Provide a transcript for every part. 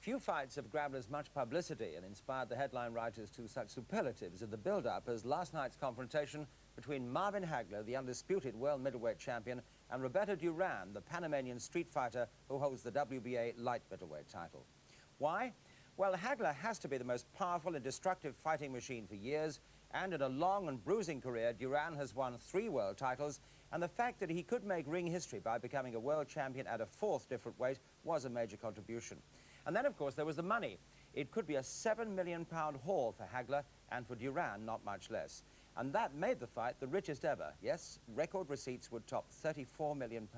Few fights have grabbed as much publicity and inspired the headline writers to such superlatives in the build-up as last night's confrontation between Marvin Hagler, the undisputed world middleweight champion, and Roberto Duran, the Panamanian street fighter who holds the WBA light middleweight title. Why? Well, Hagler has to be the most powerful and destructive fighting machine for years, and in a long and bruising career, Duran has won 3 world titles, and the fact that he could make ring history by becoming a world champion at a 4th different weight was a major contribution. And then, of course, there was the money. It could be a £7 million haul for Hagler, and for Duran, not much less. And that made the fight the richest ever. Yes, record receipts would top £34 million.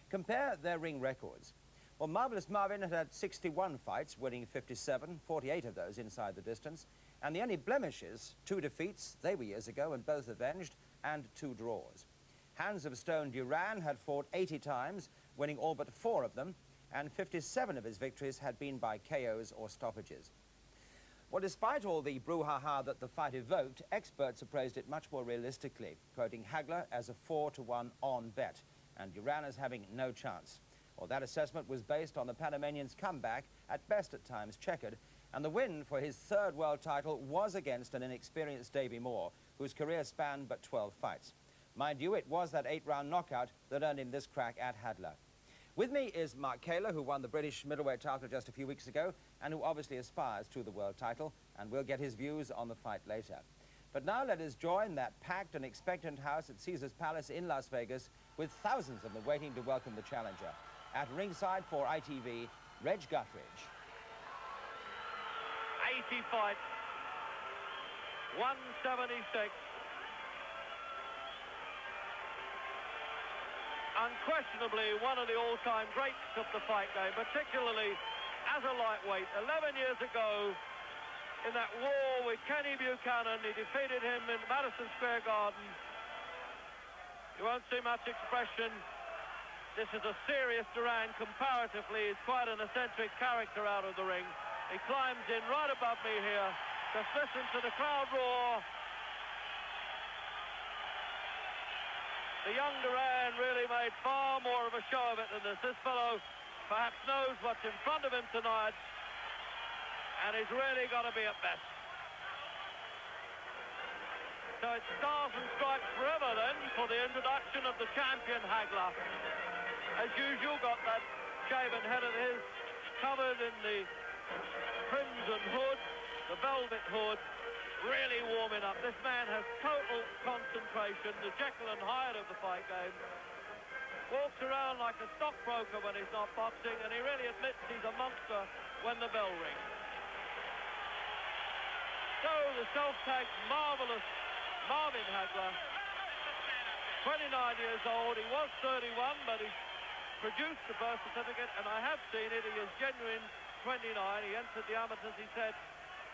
Compare their ring records. Well, Marvelous Marvin had 61 fights, winning 57, 48 of those inside the distance. And the only blemishes, 2 defeats, they were years ago and both avenged, and 2 draws. Hands of Stone Duran had fought 80 times, winning all but 4 of them, and 57 of his victories had been by KOs or stoppages. Well, despite all the brouhaha that the fight evoked, experts appraised it much more realistically, quoting Hagler as a 4-to-1 on bet, and Duran as having no chance. Well, that assessment was based on the Panamanian's comeback, at best at times checkered, and the win for his 3rd world title was against an inexperienced Davey Moore, whose career spanned but 12 fights. Mind you, it was that 8-round knockout that earned him this crack at Hagler. With me is Mark Hagler, who won the British middleweight title just a few weeks ago, and who obviously aspires to the world title, and we'll get his views on the fight later. But now let us join that packed and expectant house at Caesar's Palace in Las Vegas, with thousands of them waiting to welcome the challenger. At ringside for ITV, Reg Guthridge. 80 fights, 176. Unquestionably one of the all-time greats of the fight game, particularly as a lightweight. 11 years ago, in that war with Kenny Buchanan, he defeated him in Madison Square Garden. You won't see much expression. This is a serious Duran. Comparatively, he's quite an eccentric character out of the ring. He climbs in right above me here. Just listen to the crowd roar. The young Duran really made far more of a show of it than this. This fellow perhaps knows what's in front of him tonight, and he's really got to be at best. So it's stars and stripes forever then for the introduction of the champion Hagler. As usual, got that shaven head of his covered in the crimson hood, the velvet hood. Really warming up. This man has total concentration, the Jekyll and Hyde of the fight game. Walks around like a stockbroker when he's not boxing, and he really admits he's a monster when the bell rings. So the self-tagged marvelous Marvin Hagler, 29 years old. He was 31, but he's produced the birth certificate, and I have seen it. He is genuine 29. He entered the amateurs, he said,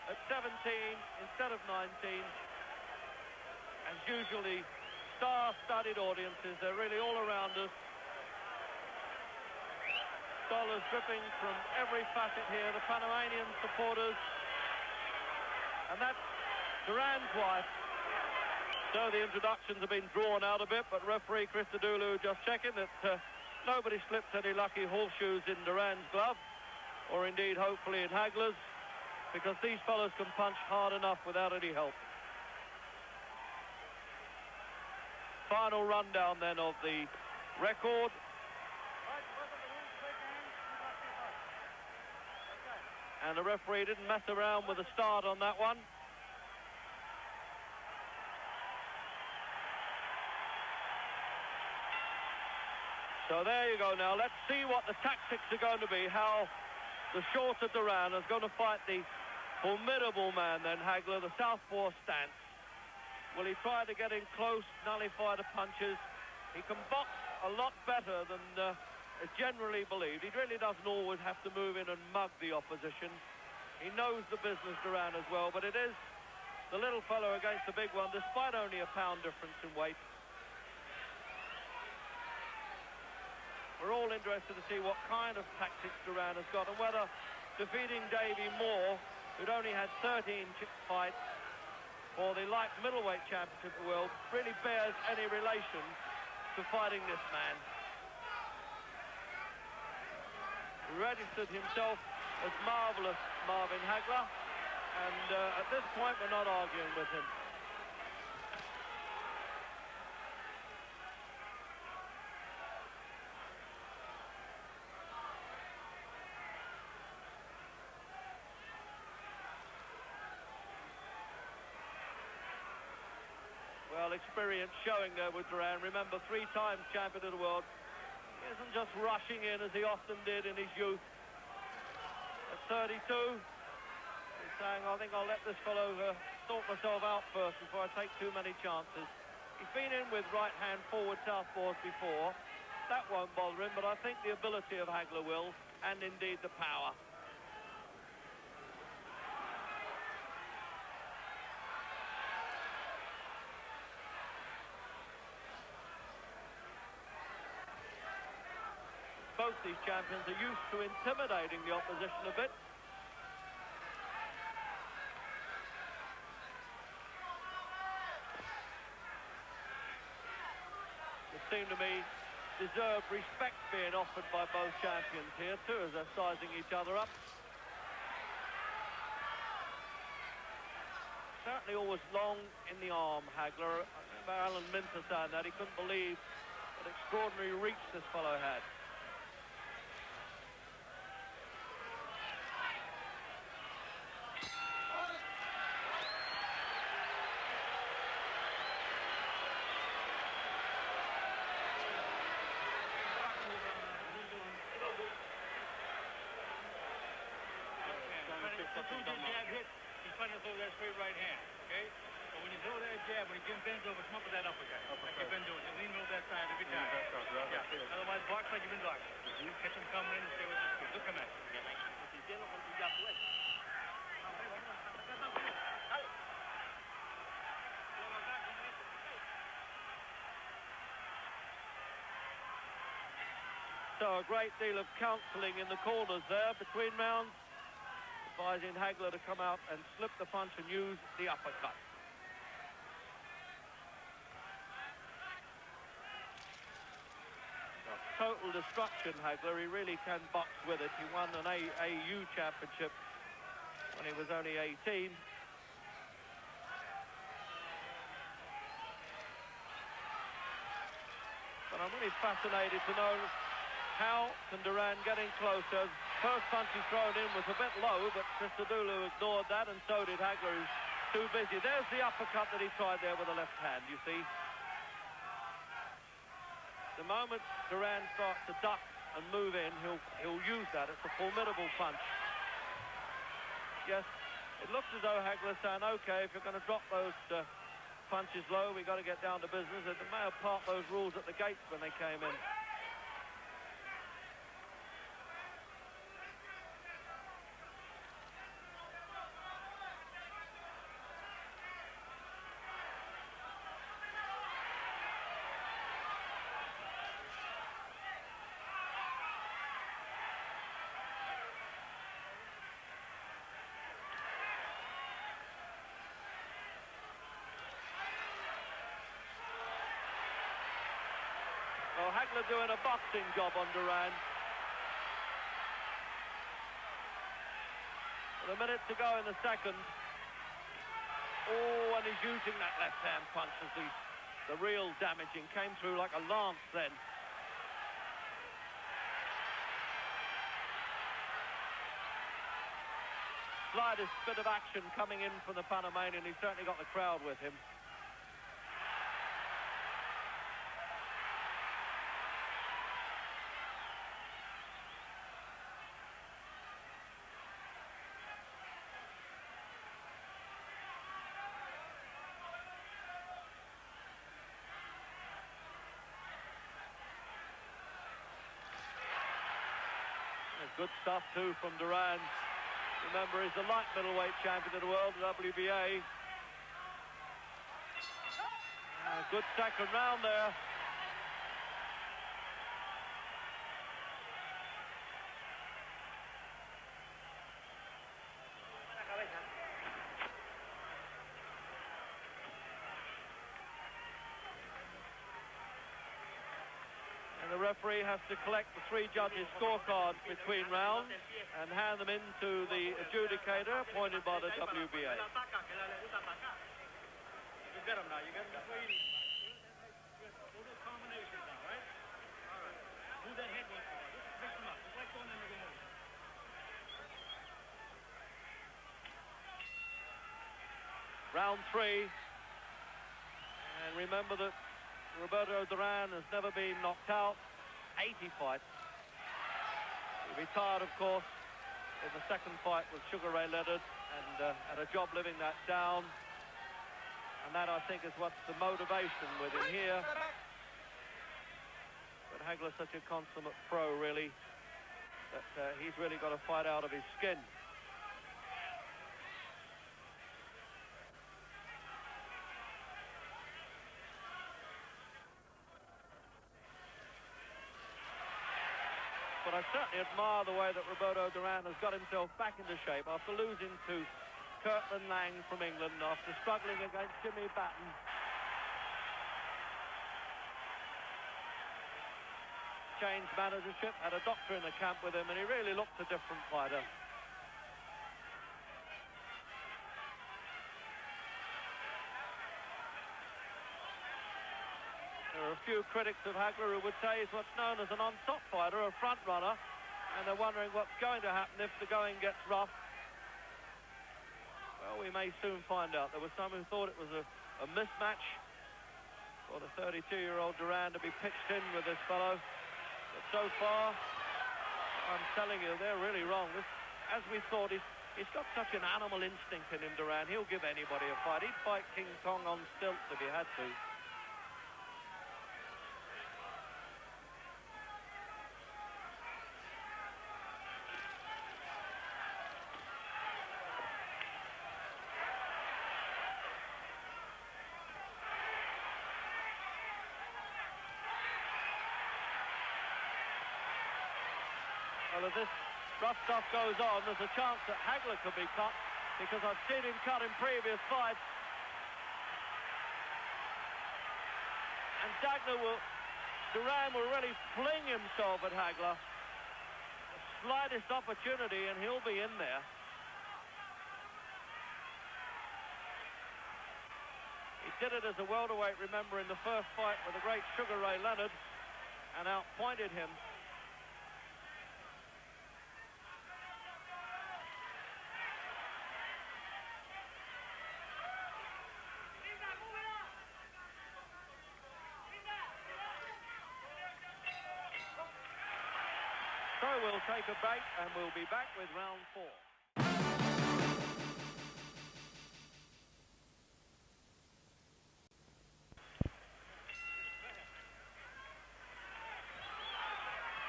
at 17 instead of 19. As usually, star-studded audiences. They're really all around us. Dollars dripping from every facet here. The Panamanian supporters. And that's Duran's wife. So the introductions have been drawn out a bit, but referee Chris Adulu just checking that nobody slips any lucky horseshoes in Duran's glove, or indeed, hopefully, in Hagler's, because these fellows can punch hard enough without any help. Final rundown then of the record. And the referee didn't mess around with the start on that one. So there you go now. Let's see what the tactics are going to be, how the shorter Duran is going to fight the formidable man then, Hagler, the southpaw stance. Will he try to get in close, nullify the punches? He can box a lot better than is generally believed. He really doesn't always have to move in and mug the opposition. He knows the business, Duran, as well, but it is the little fellow against the big one, despite only a pound difference in weight. We're all interested to see what kind of tactics Duran has got, and whether defeating Davey Moore, who'd only had 13 fights for the light middleweight championship of the world, really bears any relation to fighting this man. He registered himself as marvellous Marvin Hagler, and at this point we're not arguing with him. Well, experience showing there with Duran. Remember, 3 times champion of the world. He isn't just rushing in as he often did in his youth. At 32, he's saying, I think I'll let this fellow sort myself out first before I take too many chances. He's been in with right-hand forward southpaws before. That won't bother him, but I think the ability of Hagler will, and indeed the power. Both these champions are used to intimidating the opposition a bit. It seemed to me deserved respect being offered by both champions here too, as they're sizing each other up. Certainly always long in the arm, Hagler. I remember Alan Minter saying that he couldn't believe what extraordinary reach this fellow had. He's trying to throw that straight right hand, okay? So when you throw that jab, when he bends over, come up with that uppercut. Like you've been doing. You lean over that side every time. Yeah. Otherwise, box like you've been boxing. Catch him coming in and stay with his feet. Look at him. So a great deal of counselling in the corners there between rounds, advising Hagler to come out and slip the punch and use the uppercut. Total destruction, Hagler. He really can box with it. He won an AU championship when he was only 18. But I'm really fascinated to know how can Duran get in closer. First punch he thrown in was a bit low, but Christodoulou ignored that, and so did Hagler, who's too busy. There's the uppercut that he tried there with the left hand, you see. The moment Duran starts to duck and move in, he'll use that. It's a formidable punch. Yes, it looks as though Hagler's saying, OK, if you're going to drop those punches low, we've got to get down to business. And they may have parked those rules at the gates when they came in. Well, Hagler doing a boxing job on Duran. With a minute to go in the second. Oh, and he's using that left-hand punch as the real damaging came through like a lance then. Slightest bit of action coming in from the Panamanian. He's certainly got the crowd with him. Good stuff too from Duran. Remember, he's the light middleweight champion of the world, WBA. Good second round there. And the referee has to collect the 3 judges' scorecards between rounds and hand them into the adjudicator appointed by the WBA. You get them now. You get them before you need them. Do those combinations now, right? All right. Move that head once more. Just mix them up. Just like going in the game. Round 3. And remember that Roberto Duran has never been knocked out. 80 fights. He retired, of course, in the second fight with Sugar Ray Leonard and had a job living that down. And that, I think, is what's the motivation with him here. But Hagler's such a consummate pro, really, that he's really got to fight out of his skin. But I certainly admire the way that Roberto Duran has got himself back into shape after losing to Kirtland Lang from England, after struggling against Jimmy Batten. Changed managership, had a doctor in the camp with him, and he really looked a different fighter. There are a few critics of Hagler who would say he's what's known as an on-top fighter, a front runner, and they're wondering what's going to happen if the going gets rough. Well, we may soon find out. There were some who thought it was a mismatch for the 32-year-old Duran to be pitched in with this fellow. But so far, I'm telling you, they're really wrong. As we thought, he's got such an animal instinct in him, Duran. He'll give anybody a fight. He'd fight King Kong on stilts if he had to. Well, if this rough stuff goes on, there's a chance that Hagler could be cut, because I've seen him cut in previous fights. And Duran will really fling himself at Hagler. The slightest opportunity and he'll be in there. He did it as a welterweight, remember, in the first fight with the great Sugar Ray Leonard, and outpointed him. So we'll take a break and we'll be back with round 4.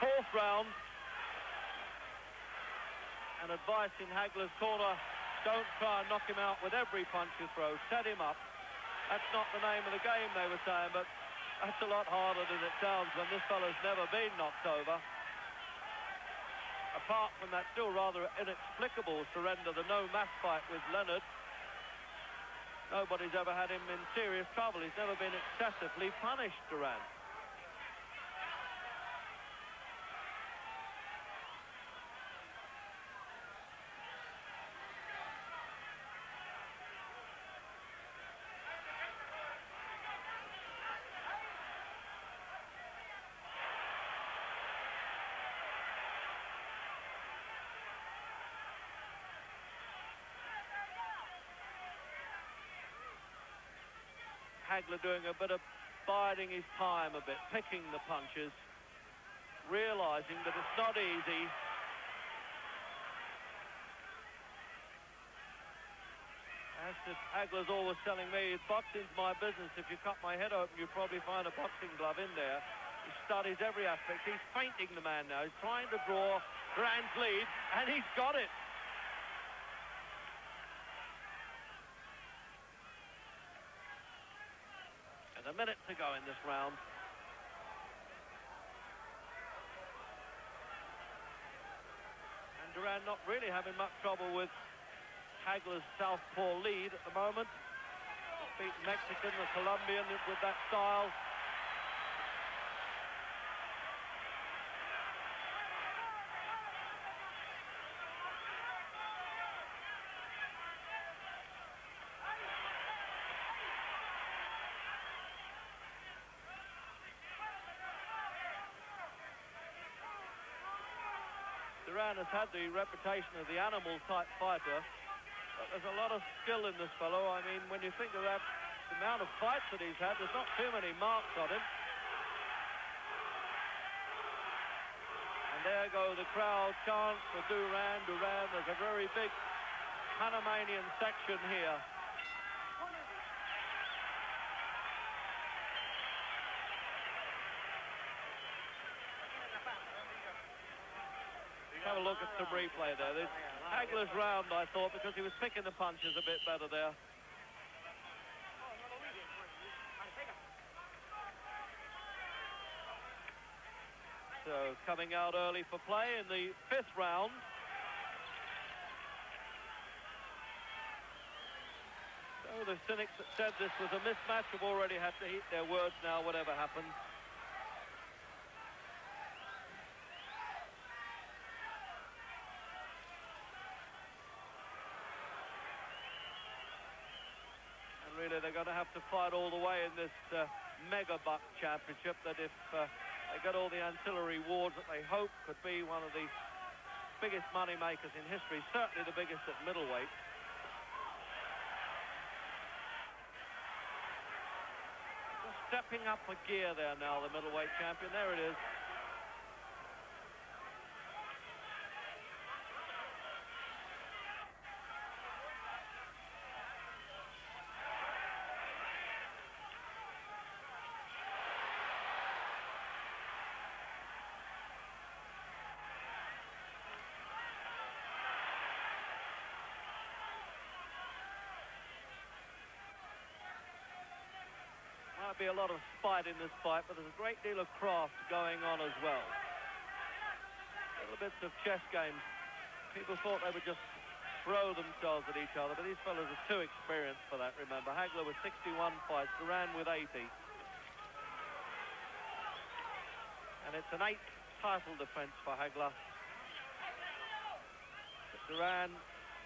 Fourth round. And advice in Hagler's corner, don't try and knock him out with every punch you throw. Set him up. That's not the name of the game, they were saying, but that's a lot harder than it sounds when this fellow's never been knocked over. Apart from that still rather inexplicable surrender, the no-match fight with Leonard, nobody's ever had him in serious trouble. He's never been excessively punished, Duran. Hagler doing a bit of biding his time a bit, picking the punches, realising that it's not easy. As Hagler's always telling me, boxing's my business. If you cut my head open, you'll probably find a boxing glove in there. He studies every aspect. He's feinting the man now. He's trying to draw Duran's lead, and he's got it. A minute to go in this round. And Duran not really having much trouble with Hagler's southpaw lead at the moment. He's beaten Mexican, the Colombian with that style. Duran has had the reputation of the animal-type fighter, but there's a lot of skill in this fellow. I mean, when you think of that, the amount of fights that he's had, there's not too many marks on him. And there go the crowd chants for Duran. Duran, there's a very big Panamanian section here. Have a look at some replay there. This Hagler's round, I thought, because he was picking the punches a bit better there. So coming out early for play in the 5th round. So the cynics that said this was a mismatch have already had to eat their words now, whatever happens. Really, they're going to have to fight all the way in this mega buck championship, that if they get all the ancillary awards that they hope could be one of the biggest money makers in history, certainly the biggest at middleweight. Just stepping up a gear there now, the middleweight champion. There it is. Might be a lot of spite in this fight, but there's a great deal of craft going on as well. Little bits of chess games. People thought they would just throw themselves at each other, but these fellows are too experienced for that, remember. Hagler with 61 fights, Duran with 80. And it's an 8th title defense for Hagler. But Duran,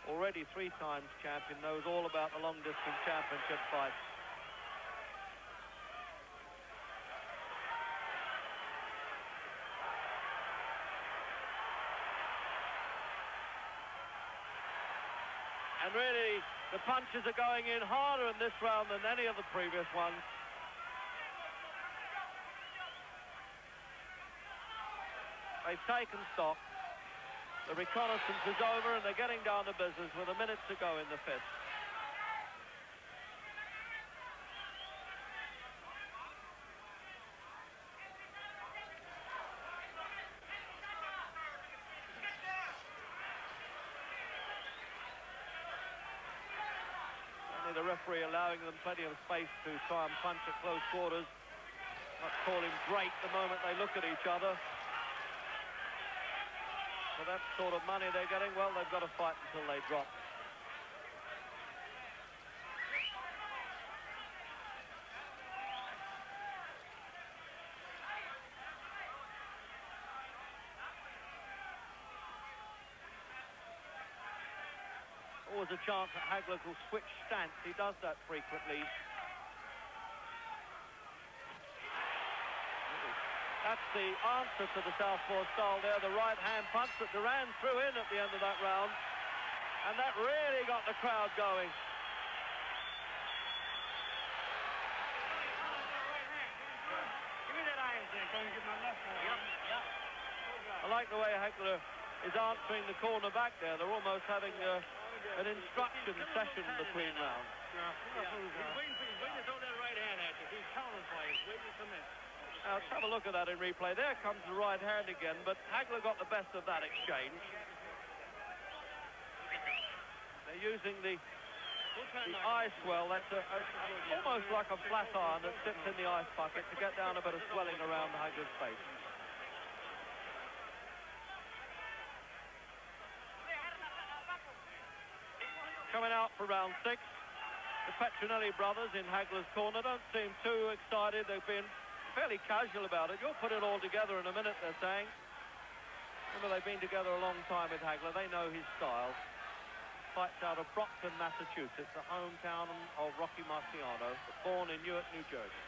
already 3 times champion, knows all about the long-distance championship fight. And really, the punches are going in harder in this round than any of the previous ones. They've taken stock. The reconnaissance is over and they're getting down to business with a minute to go in the 5th. The referee allowing them plenty of space to try and punch at close quarters. Not call him great the moment they look at each other. For that sort of money they're getting, well, they've got to fight until they drop. Always a chance that Hagler will switch stance. He does that frequently. That's the answer to the southpaw style there, the right-hand punch that Duran threw in at the end of that round. And that really got the crowd going. Give me that iron thing. Go and get my left one. Yep. I like the way Hagler is answering the corner back there. They're almost having an instruction session between rounds. He's waiting to throw that right hand at you. He's counting for you. He's waiting to come in. Now, let's have a look at that in replay. There comes the right hand again, but Hagler got the best of that exchange. They're using the ice well. That's almost like a flat iron that sits in the ice bucket to get down a bit of swelling around Hagler's face. Coming out for round 6, the Petronelli brothers in Hagler's corner don't seem too excited. They've been fairly casual about it. You'll put it all together in a minute, they're saying. Remember, they've been together a long time with Hagler. They know his style. Fights out of Brockton, Massachusetts, the hometown of Rocky Marciano, but born in Newark, New Jersey.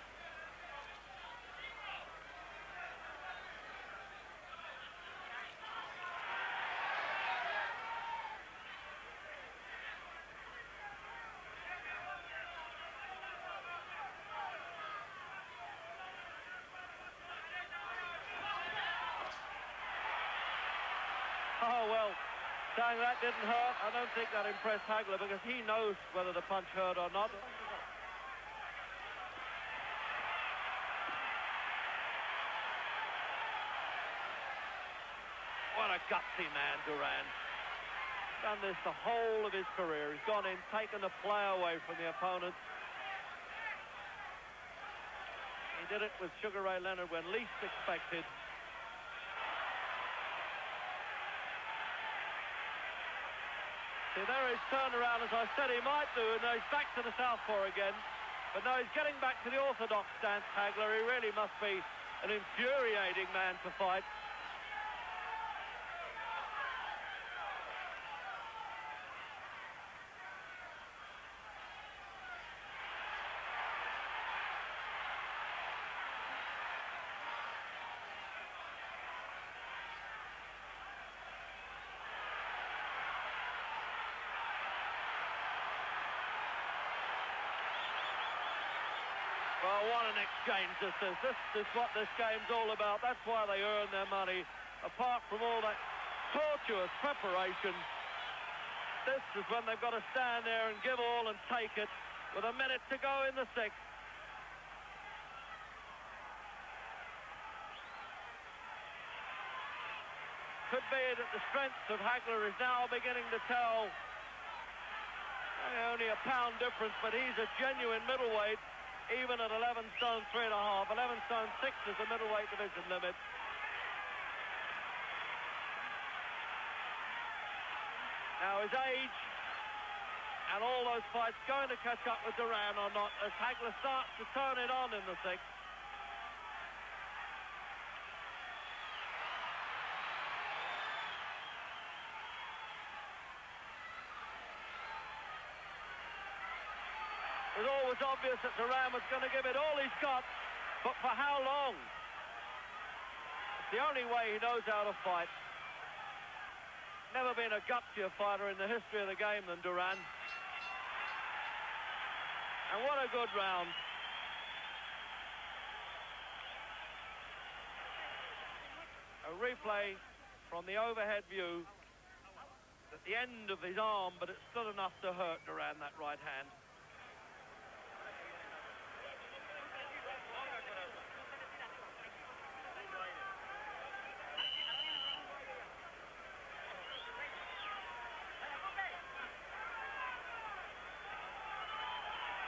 Oh, well, saying that didn't hurt, I don't think that impressed Hagler because he knows whether the punch hurt or not. What a gutsy man, Duran. Done this the whole of his career. He's gone in, taken the play away from the opponent. He did it with Sugar Ray Leonard when least expected. See, there he's turned around, as I said he might do, and now he's back to the southpaw again. But now he's getting back to the orthodox stance, Hagler. He really must be an infuriating man to fight. Well, what an exchange this is. This is what this game's all about. That's why they earn their money. Apart from all that tortuous preparation, this is when they've got to stand there and give all and take it with a minute to go in the sixth. Could be that the strength of Hagler is now beginning to tell. Only a pound difference, but he's a genuine middleweight. Even at 11 stone 3.5, 11 stone 6 is the middleweight division limit. Now his age and all those fights going to catch up with Duran or not as Hagler starts to turn it on in the sixth. It was always obvious that Duran was going to give it all he's got, but for how long? It's the only way he knows how to fight. Never been a gutsier fighter in the history of the game than Duran. And what a good round. A replay from the overhead view at the end of his arm, but it's still enough to hurt Duran, that right hand.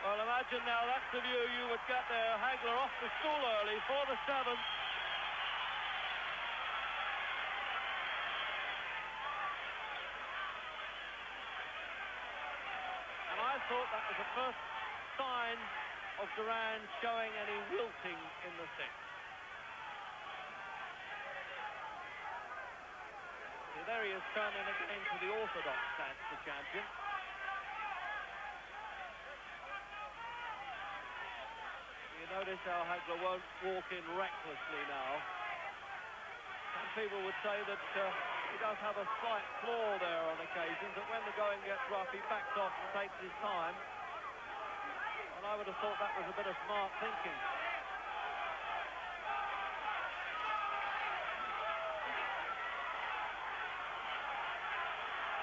Well, imagine now that's the view you would get there. Hagler off the stool early for the seventh. And I thought that was the first sign of Duran showing any wilting in the sixth. See, there he is turning again to the orthodox stance, the champion. You notice how Hagler won't walk in recklessly now. Some people would say that he does have a slight flaw there on occasions, that when the going gets rough, he backs off and takes his time. And I would have thought that was a bit of smart thinking.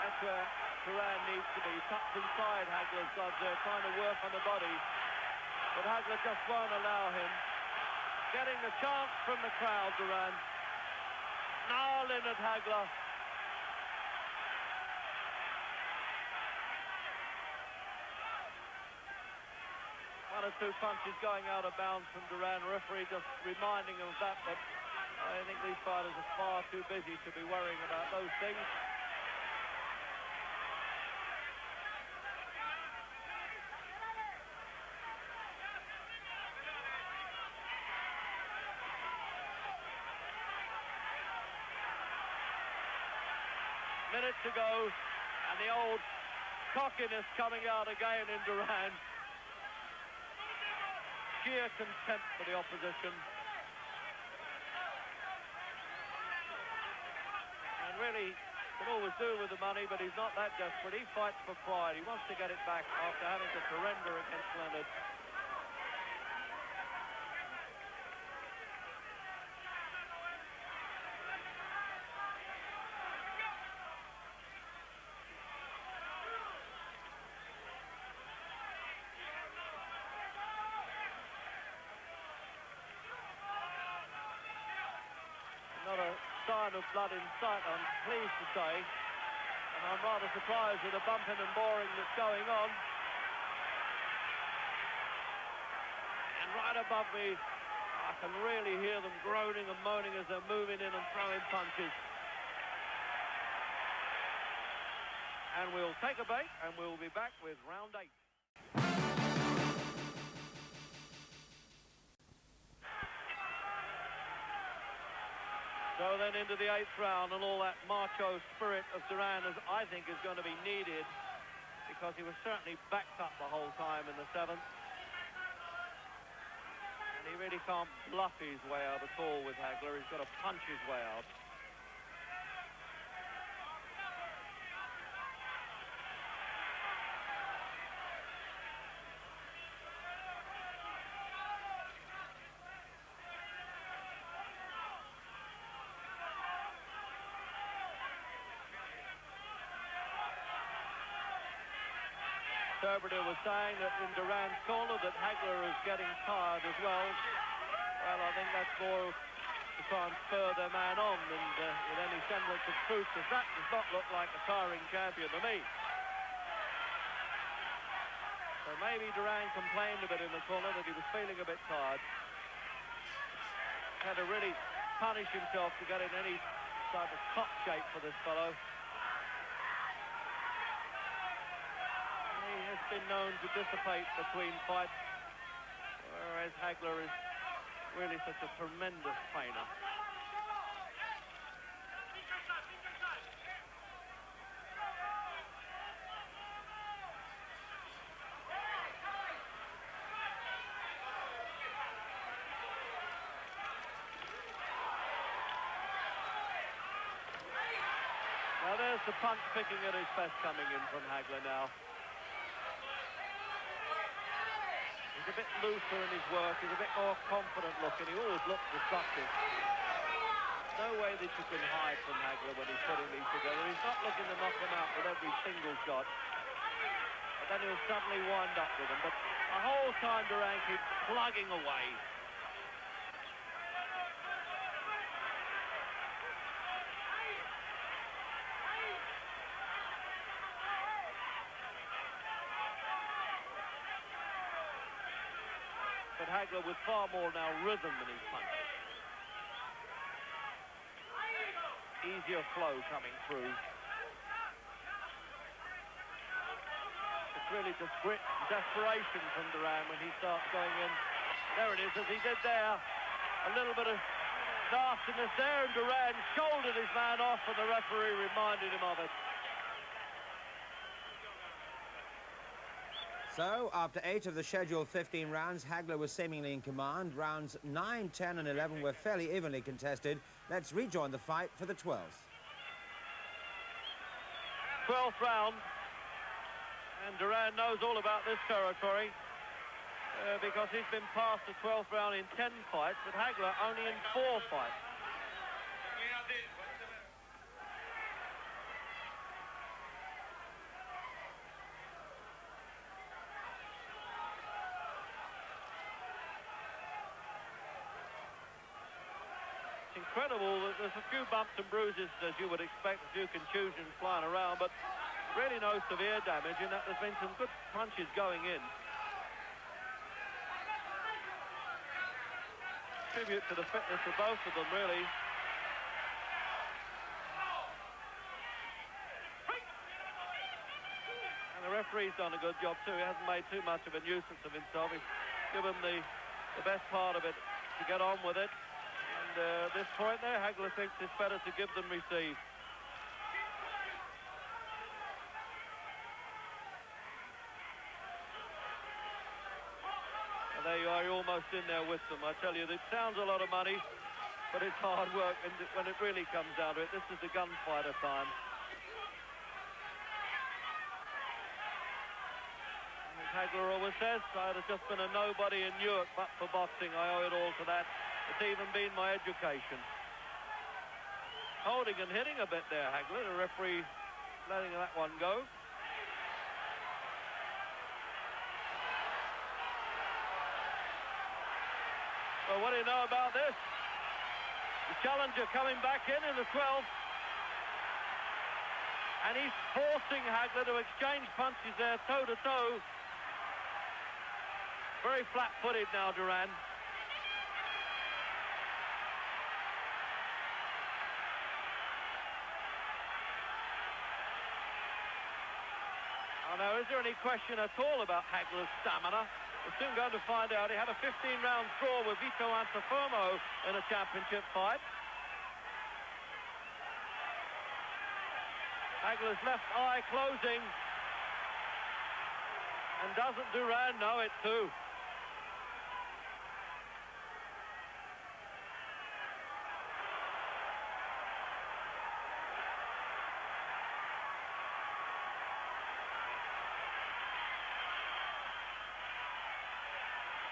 That's where Duran needs to be, tucked inside Hagler's gloves there, trying to work on the body. But Hagler just won't allow him. Getting the chance from the crowd, Duran. Snarling at Hagler. One or two punches going out of bounds from Duran. Referee just reminding him of that, but I think these fighters are far too busy to be worrying about those things. Minute to go, and the old cockiness coming out again in Duran. Sheer contempt for the opposition. And really, can always do with the money, but he's not that desperate. He fights for pride. He wants to get it back after having to surrender against Leonard. sign of blood in sight, I'm pleased to say. And I'm rather surprised with the bumping and boring that's going on. And right above me, I can really hear them groaning and moaning as they're moving in and throwing punches. And we'll take a break, and we'll be back with round 8. So then into the 8th round, and all that macho spirit of Duran, as I think, is going to be needed, because he was certainly backed up the whole time in the 7th. And he really can't bluff his way out at all with Hagler. He's got to punch his way out. Roberto was saying that in Duran's corner that Hagler is getting tired as well. Well, I think that's more to try and spur their man on than with any semblance of truth, because that does not look like a tiring champion to me. So maybe Duran complained a bit in the corner that he was feeling a bit tired. Had to really punish himself to get in any type of top shape for this fellow. He has been known to dissipate between fights, whereas Hagler is really such a tremendous trainer. Now there's the punch picking at his best coming in from Hagler now. He's a bit looser in his work, he's a bit more confident looking, he always looks destructive. No way that you can hide from Hagler when he's putting these together. He's not looking to knock them out with every single shot. But then he'll suddenly wind up with them. But the whole time Duran keeps plugging away. But Hagler with far more now rhythm in his punches. Easier flow coming through. It's really just grit and desperation from Duran when he starts going in. There it is, as he did there. A little bit of nastiness there, and Duran shouldered his man off, and the referee reminded him of it. So, after 8 of the scheduled 15 rounds, Hagler was seemingly in command. Rounds 9, 10 and 11 were fairly evenly contested. Let's rejoin the fight for the 12th. 12th round. And Duran knows all about this territory because he's been past the 12th round in 10 fights, but Hagler only in 4 fights. Incredible that there's a few bumps and bruises, as you would expect, a few contusions flying around, but really no severe damage, in that there's been some good punches going in. Tribute to the fitness of both of them, really. And the referee's done a good job too. He hasn't made too much of a nuisance of himself. He's given the best part of it to get on with it. And this point there, Hagler thinks it's better to give than receive. And there you are, you're almost in there with them. I tell you, it sounds a lot of money, but it's hard work, and when it really comes down to it, this is the gunfighter time. And as Hagler always says, I'd have just been a nobody in Newark, but for boxing, I owe it all to that. It's even been my education. Holding and hitting a bit there, Hagler. The referee letting that one go. Well, what do you know about this? The challenger coming back in the 12th. And he's forcing Hagler to exchange punches there, toe-to-toe. Very flat-footed now, Duran. Oh, now, is there any question at all about Hagler's stamina? We're soon going to find out. He had a 15-round draw with Vito Antuofermo in a championship fight. Hagler's left eye closing. And doesn't Duran know it too?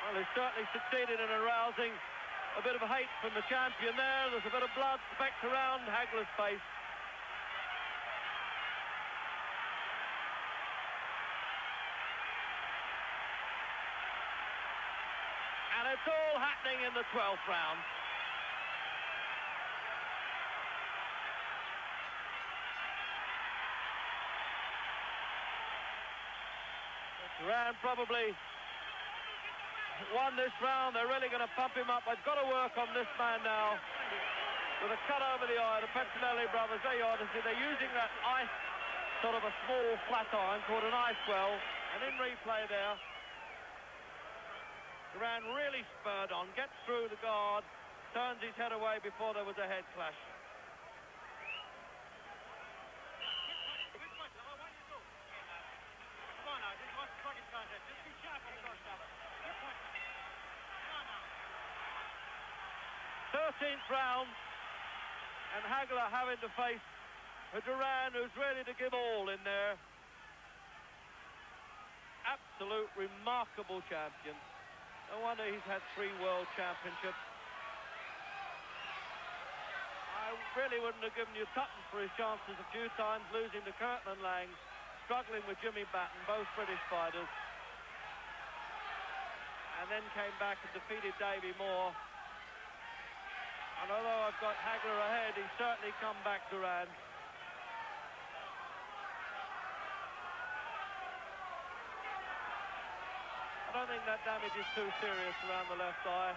Well, he certainly succeeded in arousing a bit of hate from the champion there. There's a bit of blood specked around Hagler's face. And it's all happening in the 12th round. Duran probably won this round. They're really going to pump him up. They've got to work on this man now. With a cut over the eye, the Petronelli brothers, there you are to see they're using that ice, sort of a small flat iron called an ice well. And in replay there, Duran really spurred on, gets through the guard, turns his head away before there was a head clash. Come on now, this is what's the second contest. Just be sharp on the first time. 13th round, and Hagler having to face a Duran who's ready to give all in there. Absolute remarkable champion. No wonder he's had 3 world championships. I really wouldn't have given you Tutton for his chances a few times, losing to Kirtland Lang, struggling with Jimmy Batten, both British fighters. And then came back and defeated Davey Moore. And although I've got Hagler ahead, he's certainly come back, Duran. I don't think that damage is too serious around the left eye.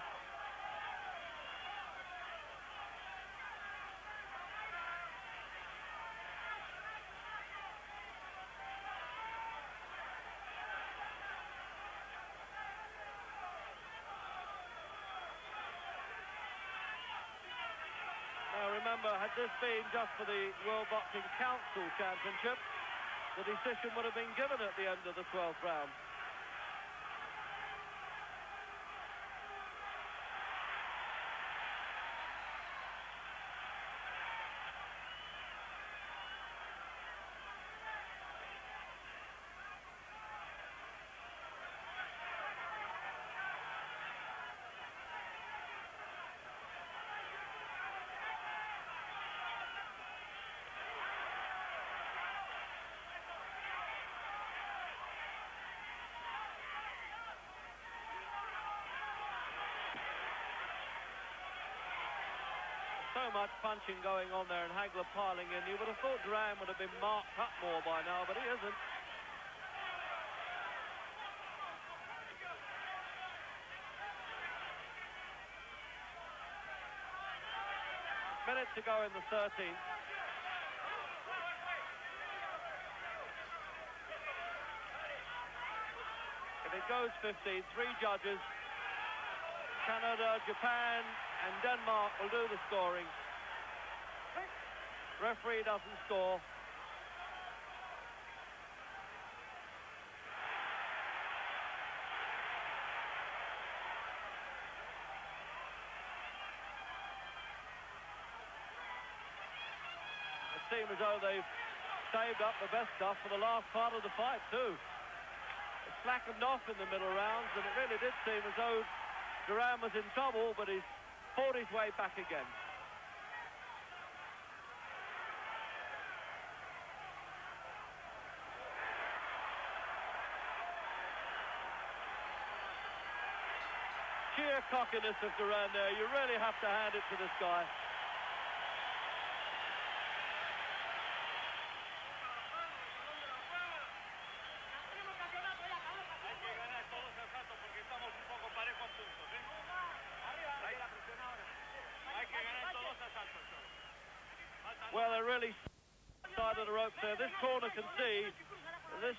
Now remember, had this been just for the World Boxing Council Championship, the decision would have been given at the end of the 12th round. So much punching going on there and Hagler piling in. You would have thought Duran would have been marked up more by now, but he isn't. Minute to go in the 13th. If it goes 15, 3 judges, Canada, Japan and Denmark will do the scoring. Referee doesn't score. It seems as though they've saved up the best stuff for the last part of the fight too. It slackened off in the middle rounds and it really did seem as though Duran was in trouble, but he's fought his way back again. Sheer cockiness of Duran there. You really have to hand it to this guy. really side of the ropes there. This corner can see this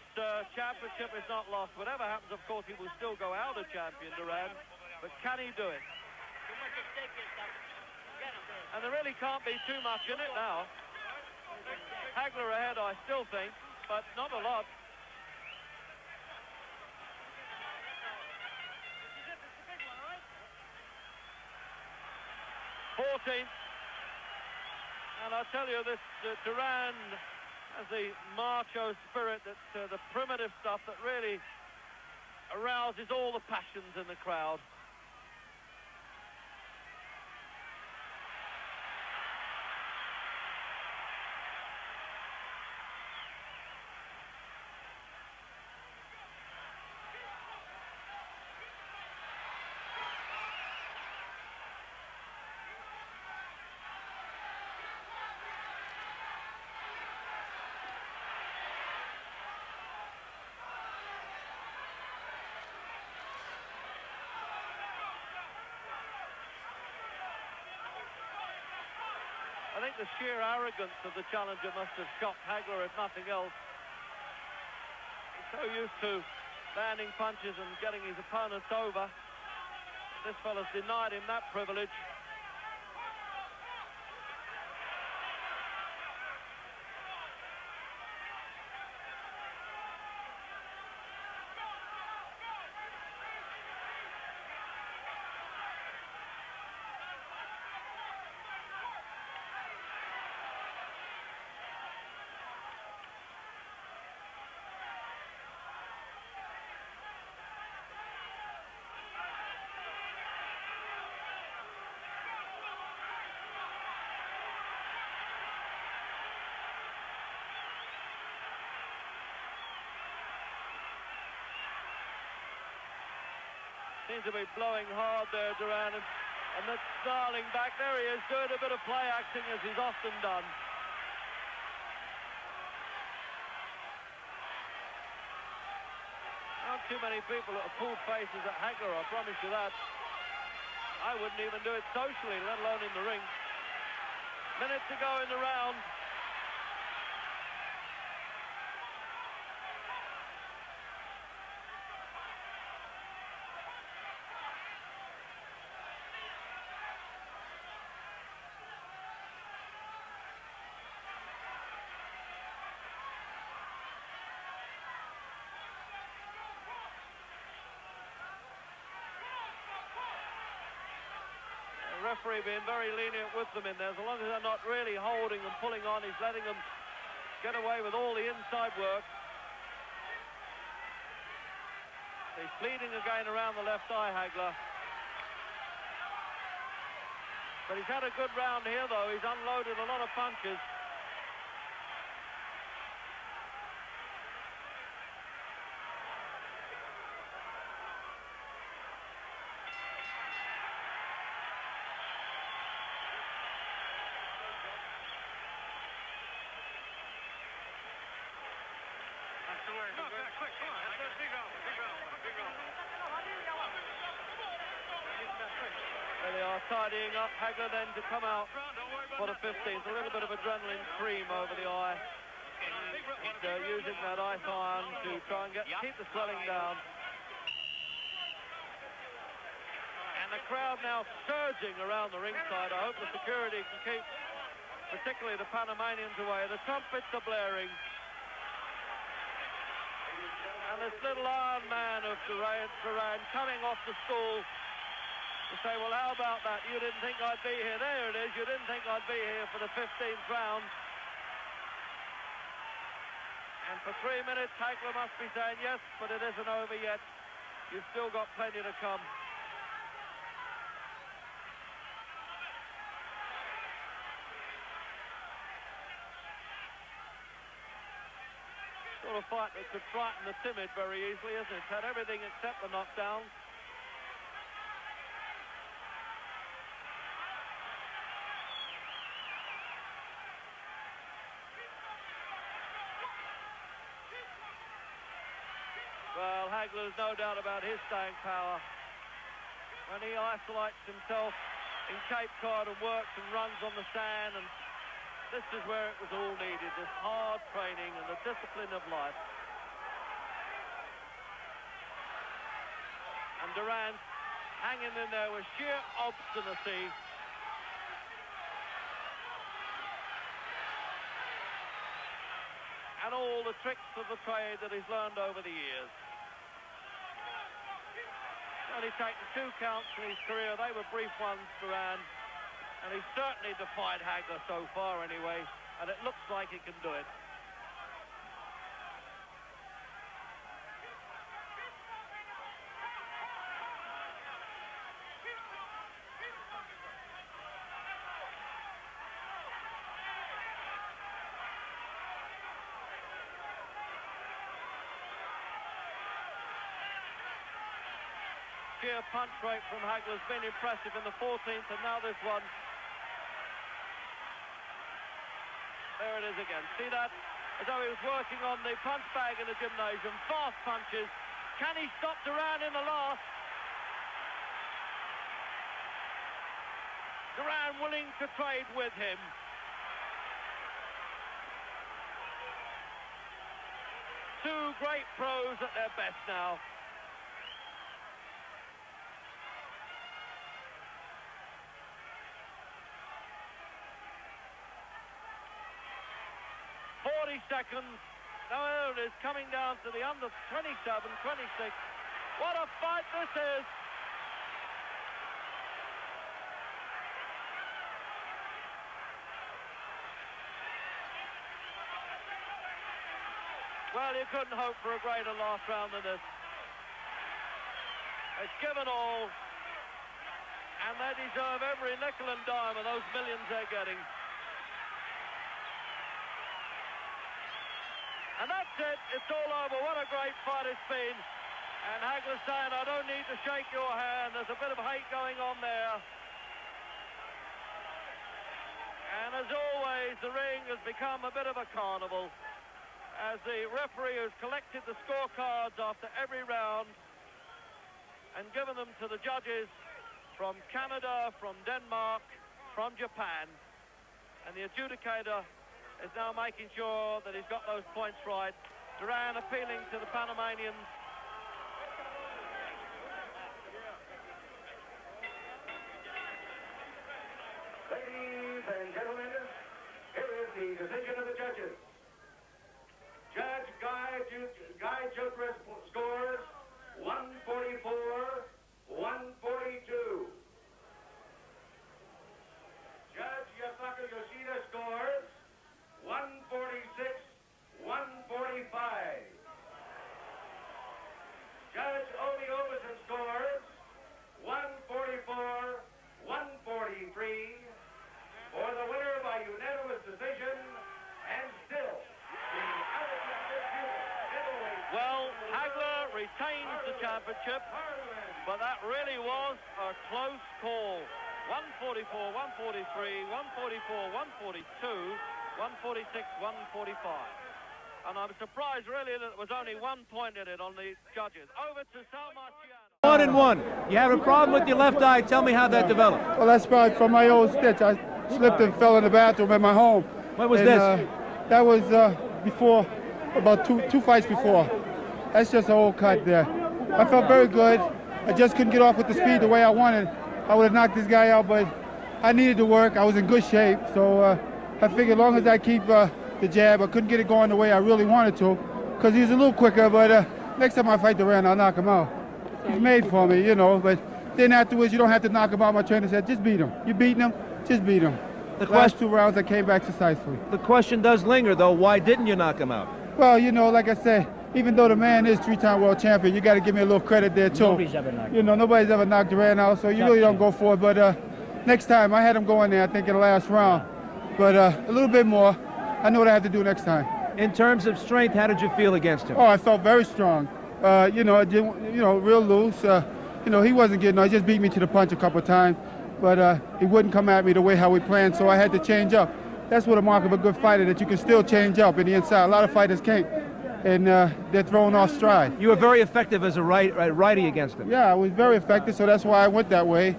championship is not lost. Whatever happens, of course, he will still go out a champion, Duran. But can he do it? And there really can't be too much in it now. Hagler ahead, I still think, but not a lot. 14th. And I tell you, this Duran has the macho spirit, that the primitive stuff that really arouses all the passions in the crowd. I think the sheer arrogance of the challenger must have shocked Hagler, if nothing else. He's so used to landing punches and getting his opponents over. This fella's denied him that privilege. Seems to be blowing hard there, Duran, and that's snarling back. There he is, doing a bit of play acting, as he's often done. Not too many people that have pulled faces at Hagler, I promise you that. I wouldn't even do it socially, let alone in the ring. Minute to go in the round. Referee being very lenient with them in there. As long as they're not really holding and pulling on, he's letting them get away with all the inside work. He's bleeding again around the left eye, Hagler. But he's had a good round here, though. He's unloaded a lot of punches. There they are, tidying up. Hagler then to come out for the 15th. A little bit of adrenaline cream over the eye. Using that ice iron to try and keep the swelling down. And the crowd now surging around the ringside. I hope the security can keep particularly the Panamanians away. The trumpets are blaring. And this little Iron Man of Duran coming off the stool to say, well, how about that? You didn't think I'd be here. There it is. You didn't think I'd be here for the 15th round. And for 3 minutes, Hagler must be saying, yes, but it isn't over yet. You've still got plenty to come. Sort of fight that could frighten the timid very easily, isn't it? It's had everything except the knockdowns. Well, Hagler, there's no doubt about his staying power. When he isolates himself in Cape Cod and works and runs on the sand and This is where it was all needed, this hard training and the discipline of life. And Duran hanging in there with sheer obstinacy. And all the tricks of the trade that he's learned over the years. Only taken 2 counts in his career. They were brief ones, Duran. And he's certainly defied Hagler so far anyway. And it looks like he can do it. Sheer punch rate from Hagler's been impressive in the 14th, and now this one. There it is again. See that? As though he was working on the punch bag in the gymnasium. Fast punches. Can he stop Duran in the last? Duran willing to trade with him. Two great pros at their best now. Seconds. Now there it is, coming down to the under 27, 26. What a fight this is! Well, you couldn't hope for a greater last round than this. It's given all, and they deserve every nickel and dime of those millions they're getting. And that's it, it's all over. What a great fight it's been. And Hagler saying, I don't need to shake your hand. There's a bit of hate going on there. And as always, the ring has become a bit of a carnival as the referee has collected the scorecards after every round and given them to the judges from Canada, from Denmark, from Japan. And the adjudicator is now making sure that he's got those points right. Duran appealing to the Panamanians. Ladies and gentlemen, here is the decision of the judges. Judge Guy Gilchrist scores 144, 142. Judge Yasuka Yoshida scores 146, 145. Judge Obi Oberson scores 144, 143. For the winner by unanimous decision, and still the Well, Hagler retains the championship, but that really was a close call. 144, 143, 144, 142. 146, 145. And I'm surprised really that there was only 1 point in it on the judges. Over to Sal Marciano. 1-1. You have a problem with your left eye. Tell me how that developed. Well, that's probably from my old stitch. I slipped and fell in the bathroom at my home. When was this? That was before, about two fights before. That's just an old cut there. I felt very good. I just couldn't get off with the speed the way I wanted. I would have knocked this guy out, but I needed to work. I was in good shape, so I figured as long as I keep the jab, I couldn't get it going the way I really wanted to, because he was a little quicker, but next time I fight Duran, I'll knock him out. He's made for me, you know, but then afterwards, you don't have to knock him out. My trainer said, just beat him. You beating him, just beat him. The last 2 rounds, I came back decisively. The question does linger, though. Why didn't you knock him out? Well, you know, like I said, even though the man is 3-time world champion, you got to give me a little credit there, too. Nobody's ever knocked nobody's ever knocked Duran out, so you really don't go for it, but next time, I had him going there, I think, in the last round. But a little bit more. I know what I have to do next time. In terms of strength, how did you feel against him? Oh, I felt very strong. You know, real loose. You know, he wasn't getting. He just beat me to the punch a couple of times, but he wouldn't come at me the way how we planned. So I had to change up. That's what a mark of a good fighter, that you can still change up in the inside. A lot of fighters can't, and they're thrown off stride. You were very effective as a righty against him. Yeah, I was very effective. So that's why I went that way.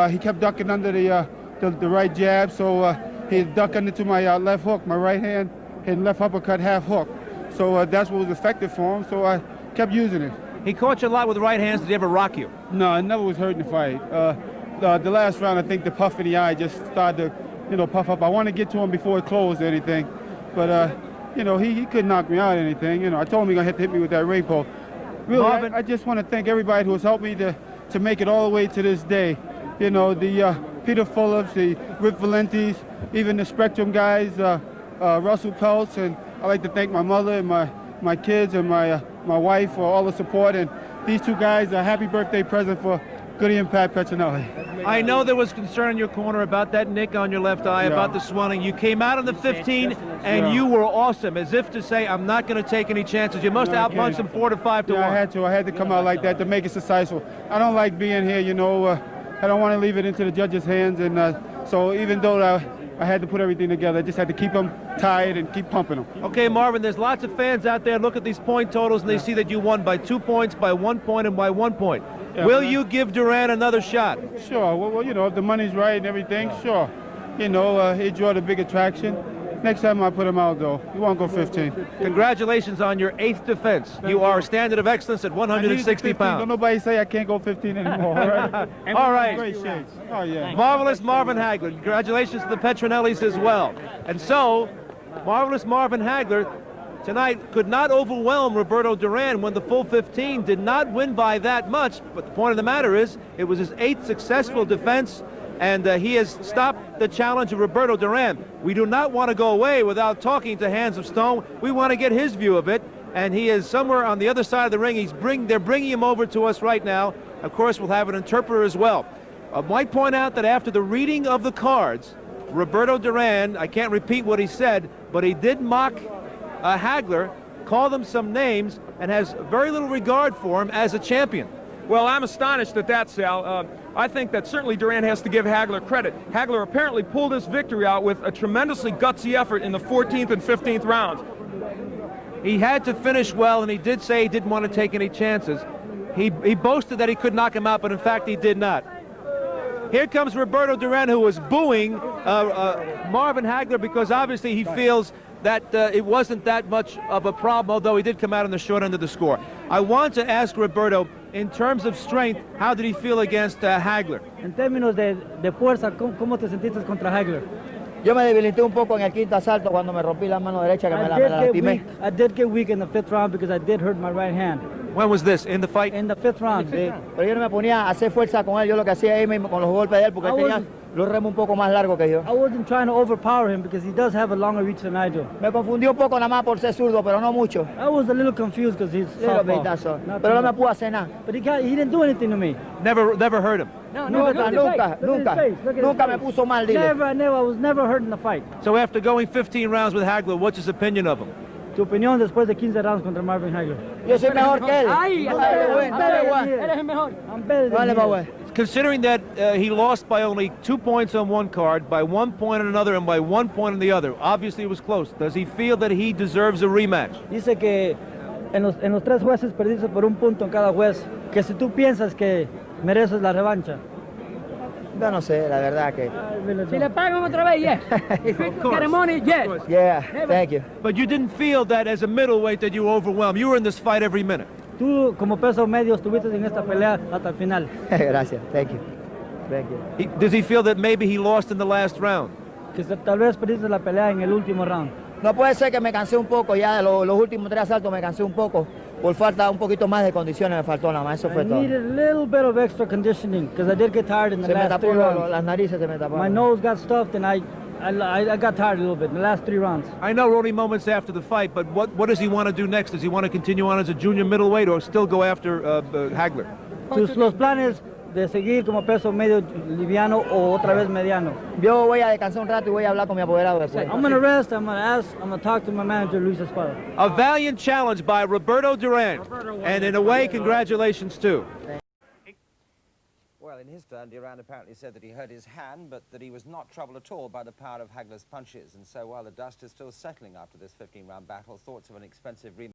He kept ducking under the right jab, so he ducked into my left hook, my right hand, and left uppercut half hook. So that's what was effective for him, so I kept using it. He caught you a lot with right hands. Did he ever rock you? No, it never was hurting the fight. The last round, I think the puff in the eye just started to, puff up. I wanted to get to him before it closed or anything, but, he couldn't knock me out or anything. I told him he was going to hit me with that ring pole. Really, Marvin, I just want to thank everybody who has helped me to make it all the way to this day. The Peter Fullops, the Rip Valentes, even the Spectrum guys, Russell Peltz, and I'd like to thank my mother and my kids and my wife for all the support. And these two guys, a happy birthday present for Goody and Pat Petronelli. I know there was concern in your corner about that nick on your left eye, about the swelling. You came out on the 15, and you were awesome, as if to say, I'm not going to take any chances. You must have outpunched him 4 to 5 to 1. I had to come out like that to make it successful. I don't like being here, I don't want to leave it into the judges' hands, and so even though I had to put everything together, I just had to keep them tied and keep pumping them. Okay, Marvin, there's lots of fans out there look at these point totals, and they see that you won by 2 points, by 1 point, and by 1 point. Yeah, Will you give Duran another shot? Sure. Well, if the money's right and everything, sure. He draw the big attraction. Next time I put him out, though, he won't go 15. Congratulations on your 8th defense. You are a standard of excellence at 160 pounds. Don't nobody say I can't go 15 anymore, all right? All right. Great shakes. Oh, yeah. Marvelous Marvin Hagler. Congratulations to the Petronellis as well. And so, Marvelous Marvin Hagler tonight could not overwhelm Roberto Duran when the full 15, did not win by that much, but the point of the matter is it was his 8th successful defense, and he has stopped the challenge of Roberto Duran. We do not want to go away without talking to Hands of Stone. We want to get his view of it, and he is somewhere on the other side of the ring. They're bringing him over to us right now. Of course, we'll have an interpreter as well. I might point out that after the reading of the cards, Roberto Duran, I can't repeat what he said, but he did mock Hagler, called him some names, and has very little regard for him as a champion. Well, I'm astonished at that, Sal. I think that certainly Duran has to give Hagler credit. Hagler apparently pulled his victory out with a tremendously gutsy effort in the 14th and 15th rounds. He had to finish well, and he did say he didn't want to take any chances. He boasted that he could knock him out, but in fact he did not. Here comes Roberto Duran, who was booing Marvin Hagler because obviously he feels that it wasn't that much of a problem, although he did come out on the short end of the score. I want to ask Roberto, in terms of strength, how did he feel against Hagler? En términos de fuerza, ¿cómo te sentiste contra Hagler? Yo me debilité un poco en el quinto asalto cuando me rompí la mano derecha que me la lastimé. I did get weak in the 5th round because I did hurt my right hand. When was this? In the fight? In the 5th round. Sí, pero yo no me ponía a hacer fuerza con él, yo lo que hacía es con los golpes de él porque él tenía los remos un poco más largos que yo. I wasn't trying to overpower him because he does have a longer reach than I do. Me confundió un poco nada más por ser zurdo, pero no mucho. I was a little confused because he's southpaw. Pero no me pudo hacer nada. But he didn't do anything to me. Never hurt him? Nunca me puso mal, dile. I was never hurt in the fight. So after going 15 rounds with Hagler, what's his opinion of him? Tu opinión después de 15 rounds contra Marvin Hagler. Yo soy mejor que él. I'm better than you. Considering that he lost by only 2 points on one card, by 1 point on another, and by 1 point on the other, obviously it was close. Does he feel that he deserves a rematch? Dice que en los 3 jueces perdiste por 1 punto en cada juez, que si tú piensas que mereces la revancha. Yo no sé, la verdad que... Si le pagan otra vez, yes. Get money, yes. Yeah, thank you. But you didn't feel that as a middleweight that you were overwhelmed. You were in this fight every minute. Tú, como peso medio, estuviste en esta pelea hasta el final. Gracias, thank you. Thank you. Does he feel that maybe he lost in the last round? Que tal vez perdiste la pelea en el último round. No puede ser que me cansé un poco, ya de los últimos 3 asaltos me cansé un poco. Por falta un poquito más de condiciones me faltó nada más, eso fue todo. I needed a little bit of extra conditioning because I did get tired in the last 3 rounds. Las narices se me taparon. My nose got stuffed and I got tired a little bit in the last 3 rounds. I know we're only moments after the fight, but what does he want to do next? Does he want to continue on as a junior middleweight or still go after Hagler? Los planes de seguir como peso medio liviano o otra vez mediano. Yo voy a descansar un rato y voy a hablar con mi apoderado después. I'm going to rest, I'm going to talk to my manager, Luis Espada. A valiant challenge by Roberto Duran, and in a way, congratulations too. Well, in his turn, Duran apparently said that he hurt his hand, but that he was not troubled at all by the power of Hagler's punches. And so while the dust is still settling after this 15-round battle, thoughts of an expensive rematch